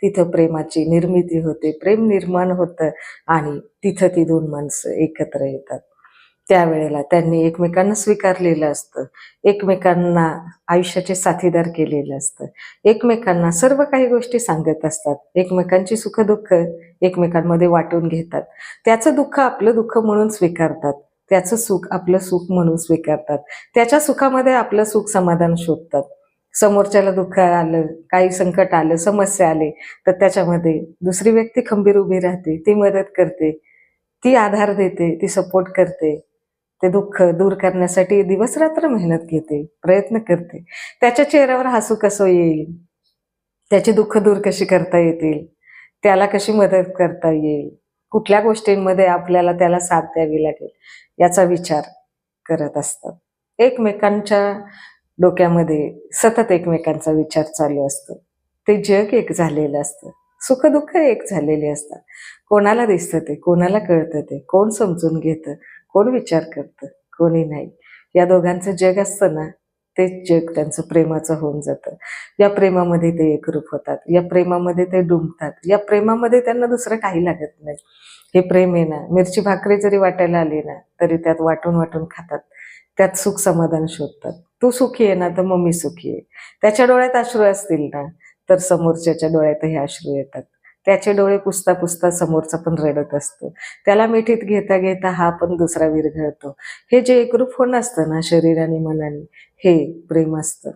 तिथं प्रेमाची निर्मिती होते, प्रेम निर्माण होतं आणि तिथं ती दोन माणसं एकत्र येतात. त्यावेळेला त्यांनी एकमेकांना स्वीकारलेलं असतं, एकमेकांना आयुष्याचे साथीदार केलेलं असतं, एकमेकांना सर्व काही गोष्टी सांगत असतात, एकमेकांची सुख-दुःख एकमेकांमध्ये वाटून घेतात. त्याचं दुःख आपलं दुःख म्हणून स्वीकारतात, त्याचं सुख आपलं सुख म्हणून स्वीकारतात, त्याच्या सुखामध्ये आपलं सुख समाधान शोधतात. समोरच्याला दुःख आलं, काही संकट आलं, समस्या आली, तर त्याच्यामध्ये दुसरी व्यक्ती खंबीर उभी राहते, ती मदत करते, ती आधार देते, ती सपोर्ट करते. ते दुःख दूर करण्यासाठी दिवस-रात्र मेहनत घेते, प्रयत्न करते. त्याच्या चेहऱ्यावर हसू कसं येईल, त्याची दुःख दूर कशी करता येतील, त्याला कशी मदत करता येईल, कुठल्या गोष्टींमध्ये आपल्याला त्याला साथ द्यावी लागेल, याचा विचार करत असतात. एकमेकांच्या डोक्यामध्ये सतत एकमेकांचा विचार चालू असतो. ते जग एक झालेलं असतं. सुख-दुःख एक झालेले असतात. कोणाला दिसतं ते, कोणाला कळतं ते, कोण समजून घेतं, कोण विचार करतं, कोणी नाही. या दोघांचं जग असतं ना, तेच जग त्यांचं प्रेमाचं होऊन जातं. या प्रेमामध्ये ते एकरूप होतात, या प्रेमामध्ये ते डुंबतात, या प्रेमामध्ये त्यांना दुसरं काही लागत नाही. हे प्रेम आहे ना, मिरची भाकरी जरी वाटायला आली ना, तरी त्यात वाटून वाटून खातात. त्यात सुख समाधान शोधतात. तू सुखी आहे ना, तर मग मी सुखी आहे. त्याच्या डोळ्यात अश्रू असतील ना, तर समोरच्याच्या डोळ्यातही अश्रू येतात. त्याचे डोळे पुसता पुसता समोरचा पण रडत असतो. त्याला मिठीत घेता घेता हा पण दुसरा विरघळतो. हे जे एकरूप होणं असतं ना शरीर आणि मनाने, हे प्रेम असतं.